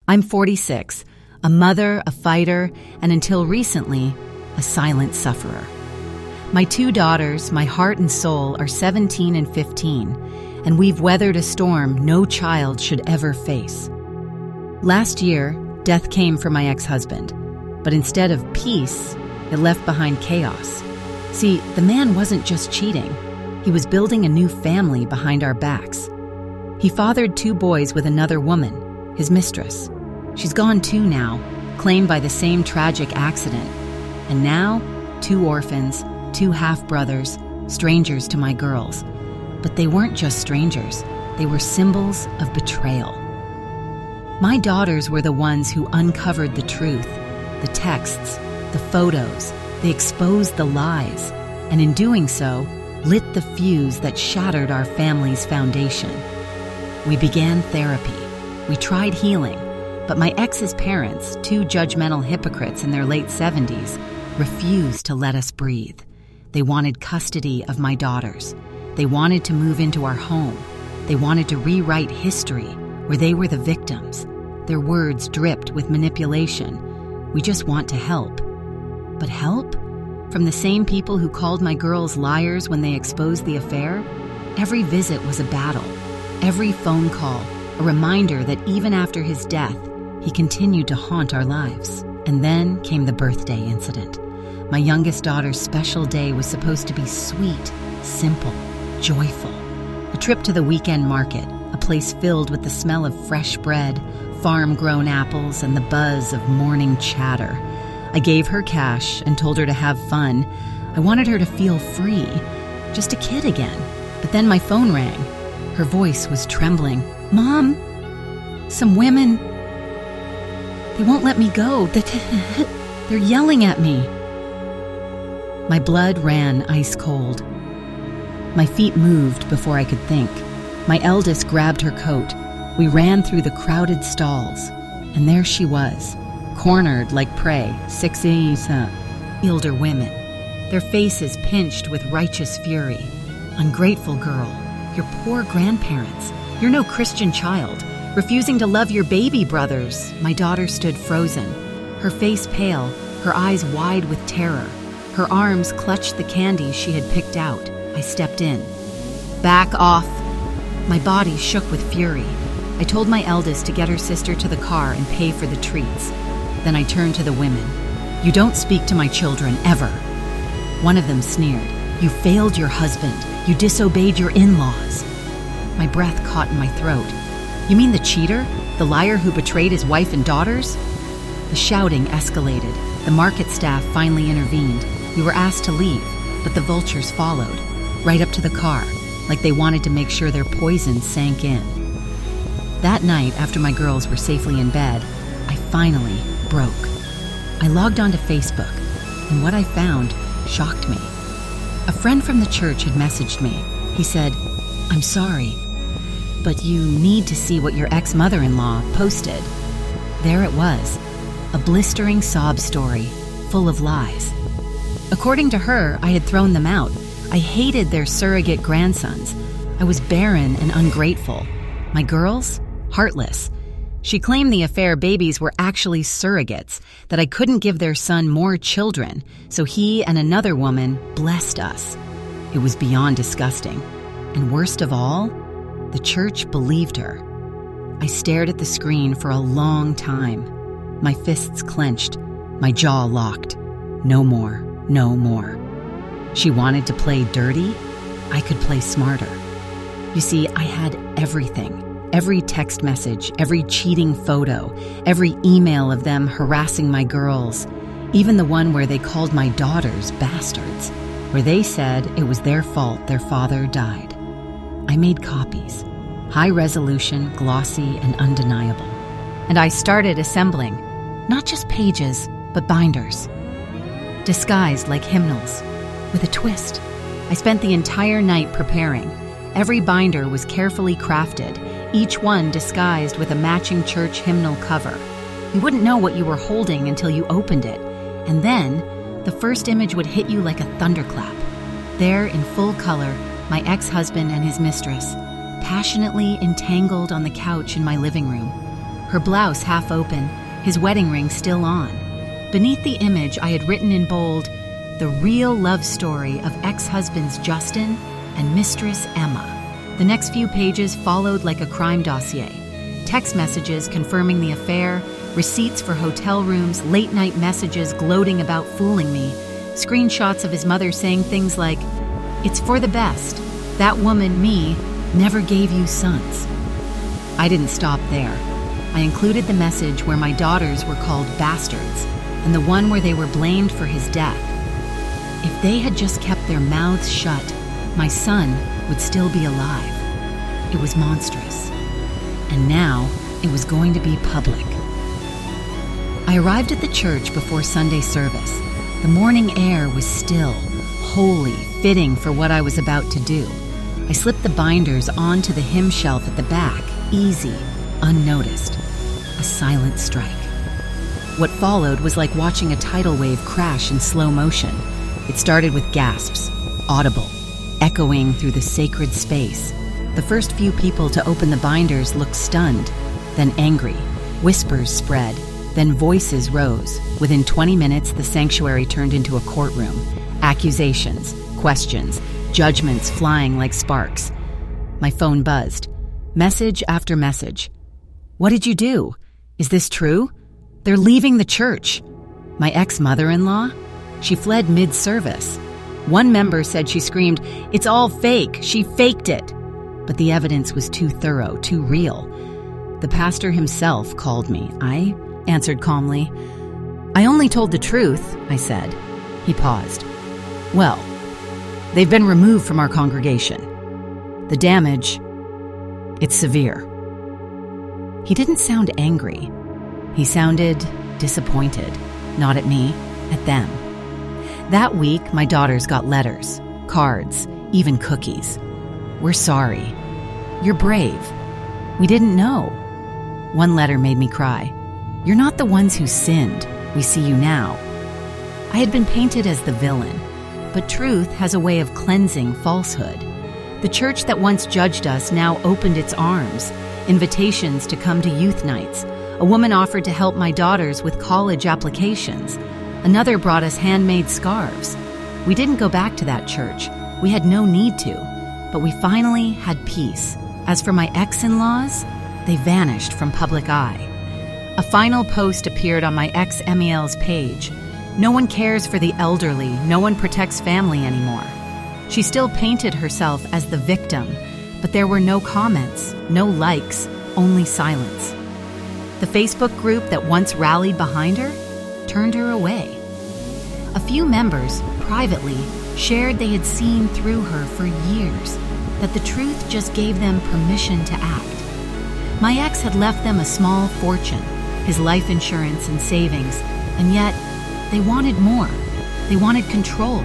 I'm 46, a mother, a fighter, and until recently, a silent sufferer. My 2 daughters, my heart and soul, are 17 and 15, and we've weathered a storm no child should ever face. Last year, death came for my ex-husband, but instead of peace, it left behind chaos. See, the man wasn't just cheating. He was building a new family behind our backs. He fathered 2 boys with another woman, his mistress. She's gone too now, claimed by the same tragic accident. And now, 2 orphans, 2 half-brothers, strangers to my girls. But they weren't just strangers. They were symbols of betrayal. My daughters were the ones who uncovered the truth, the texts, the photos. They exposed the lies, and in doing so, lit the fuse that shattered our family's foundation. We began therapy. We tried healing, but my ex's parents, 2 judgmental hypocrites in their late 70s, refused to let us breathe. They wanted custody of my daughters. They wanted to move into our home. They wanted to rewrite history where they were the victims. Their words dripped with manipulation. We just want to help. But help? From the same people who called my girls liars when they exposed the affair? Every visit was a battle. Every phone call, a reminder that even after his death, he continued to haunt our lives. And then came the birthday incident. My youngest daughter's special day was supposed to be sweet, simple, joyful. A trip to the weekend market, a place filled with the smell of fresh bread, farm-grown apples, and the buzz of morning chatter. I gave her cash and told her to have fun. I wanted her to feel free, just a kid again. But then my phone rang. Her voice was trembling. "Mom, some women, they won't let me go. They're yelling at me." My blood ran ice cold. My feet moved before I could think. My eldest grabbed her coat. We ran through the crowded stalls, and there she was, cornered like prey, 6 elder women, their faces pinched with righteous fury. "Ungrateful girl, your poor grandparents, you're no Christian child, refusing to love your baby brothers." My daughter stood frozen, her face pale, her eyes wide with terror. Her arms clutched the candy she had picked out. I stepped in. "Back off." My body shook with fury. I told my eldest to get her sister to the car and pay for the treats. Then I turned to the women. "You don't speak to my children, ever." One of them sneered. "You failed your husband. You disobeyed your in-laws." My breath caught in my throat. "You mean the cheater? The liar who betrayed his wife and daughters?" The shouting escalated. The market staff finally intervened. We were asked to leave, but the vultures followed, right up to the car, like they wanted to make sure their poison sank in. That night, after my girls were safely in bed, I finally broke. I logged onto Facebook, and what I found shocked me. A friend from the church had messaged me. He said, "I'm sorry, but you need to see what your ex-mother-in-law posted." There it was, a blistering sob story, full of lies. According to her, I had thrown them out. I hated their surrogate grandsons. I was barren and ungrateful. My girls? Heartless. She claimed the affair babies were actually surrogates, that I couldn't give their son more children, so he and another woman blessed us. It was beyond disgusting. And worst of all, the church believed her. I stared at the screen for a long time. My fists clenched, my jaw locked. No more, no more. She wanted to play dirty? I could play smarter. You see, I had everything. Every text message, every cheating photo, every email of them harassing my girls, even the one where they called my daughters bastards, where they said it was their fault their father died. I made copies, high resolution, glossy, and undeniable. And I started assembling, not just pages, but binders, disguised like hymnals, with a twist. I spent the entire night preparing. Every binder was carefully crafted, each one disguised with a matching church hymnal cover. You wouldn't know what you were holding until you opened it, and then the first image would hit you like a thunderclap. There, in full color, my ex-husband and his mistress, passionately entangled on the couch in my living room. her blouse half open, his wedding ring still on. Beneath the image, I had written in bold, "The real love story of ex-husbands Justin and Mistress Emma." The next few pages followed like a crime dossier. Text messages confirming the affair, receipts for hotel rooms, late-night messages gloating about fooling me, screenshots of his mother saying things like, "It's for the best. That woman, me, never gave you sons." I didn't stop there. I included the message where my daughters were called bastards and the one where they were blamed for his death. If they had just kept their mouths shut, my son would still be alive. It was monstrous. And now it was going to be public. I arrived at the church before Sunday service. The morning air was still, holy, fitting for what I was about to do. I slipped the binders onto the hymn shelf at the back, easy, unnoticed. A silent strike. What followed was like watching a tidal wave crash in slow motion. It started with gasps, audible, echoing through the sacred space. The first few people to open the binders looked stunned, then angry. Whispers spread, then voices rose. Within 20 minutes, the sanctuary turned into a courtroom. Accusations, questions, judgments flying like sparks. My phone buzzed. Message after message. "What did you do? Is this true? They're leaving the church." My ex-mother-in-law? She fled mid-service. One member said she screamed, "It's all fake. She faked it." But the evidence was too thorough, too real. The pastor himself called me. I answered calmly. "I only told the truth," I said. He paused. "Well, they've been removed from our congregation. The damage, it's severe." He didn't sound angry. He sounded disappointed. Not at me, at them. That week, my daughters got letters, cards, even cookies. "We're sorry. You're brave. We didn't know." One letter made me cry. "You're not the ones who sinned. We see you now." I had been painted as the villain, but truth has a way of cleansing falsehood. The church that once judged us now opened its arms, invitations to come to youth nights. A woman offered to help my daughters with college applications. Another brought us handmade scarves. We didn't go back to that church. We had no need to, but we finally had peace. As for my ex-in-laws, they vanished from public eye. A final post appeared on my ex Emiel's page. "No one cares for the elderly. No one protects family anymore." She still painted herself as the victim, but there were no comments, no likes, only silence. The Facebook group that once rallied behind her turned her away. A few members, privately, shared they had seen through her for years, that the truth just gave them permission to act. My ex had left them a small fortune, his life insurance and savings, and yet they wanted more. They wanted control,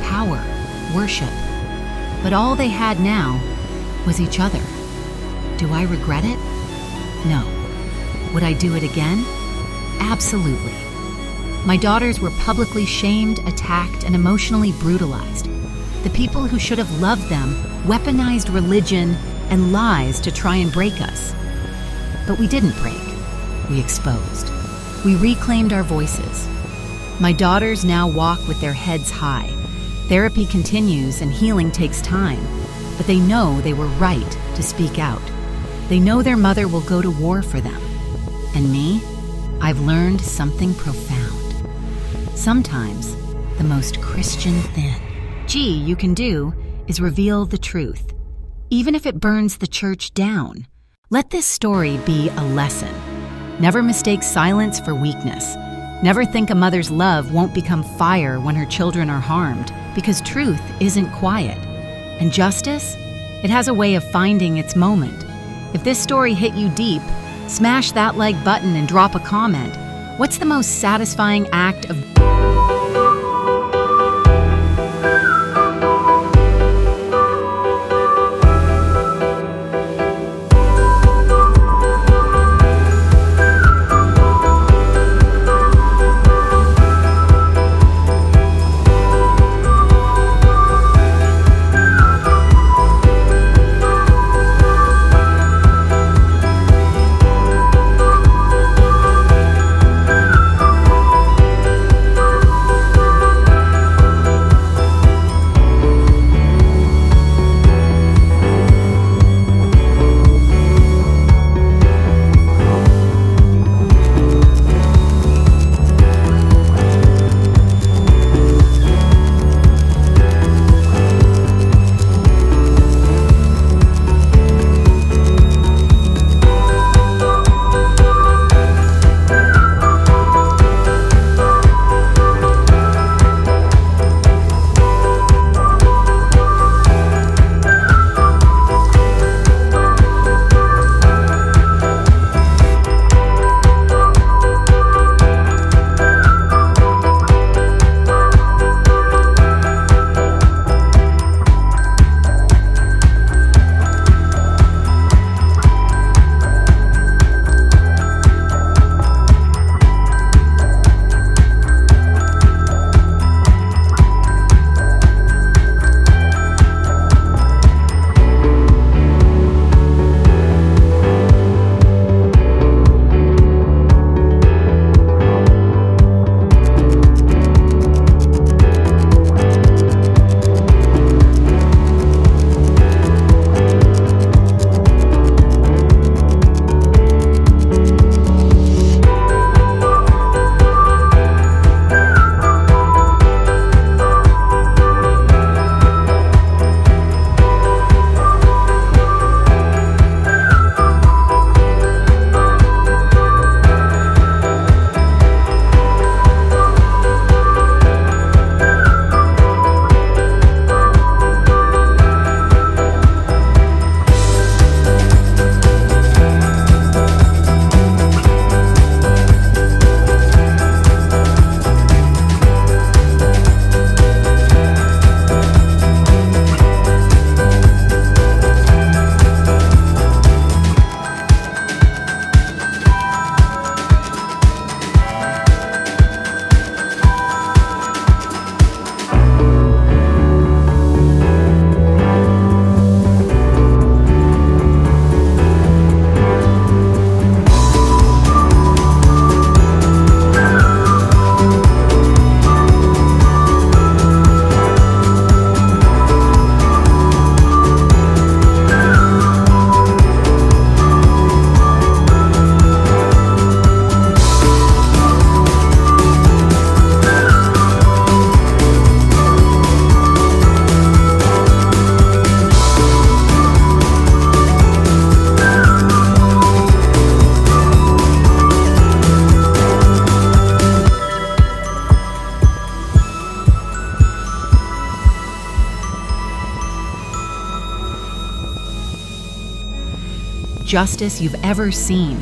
power, worship. But all they had now was each other. Do I regret it? No. Would I do it again? Absolutely. My daughters were publicly shamed, attacked, and emotionally brutalized. The people who should have loved them weaponized religion and lies to try and break us. But we didn't break. We exposed. We reclaimed our voices. My daughters now walk with their heads high. Therapy continues and healing takes time, but they know they were right to speak out. They know their mother will go to war for them. And me, I've learned something profound. Sometimes, the most Christian thing you can do is reveal the truth, even if it burns the church down. Let this story be a lesson. Never mistake silence for weakness. Never think a mother's love won't become fire when her children are harmed, because truth isn't quiet. And justice? It has a way of finding its moment. If this story hit you deep, smash that like button and drop a comment. What's the most satisfying act of justice you've ever seen.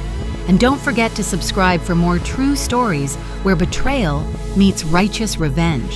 And don't forget to subscribe for more true stories where betrayal meets righteous revenge.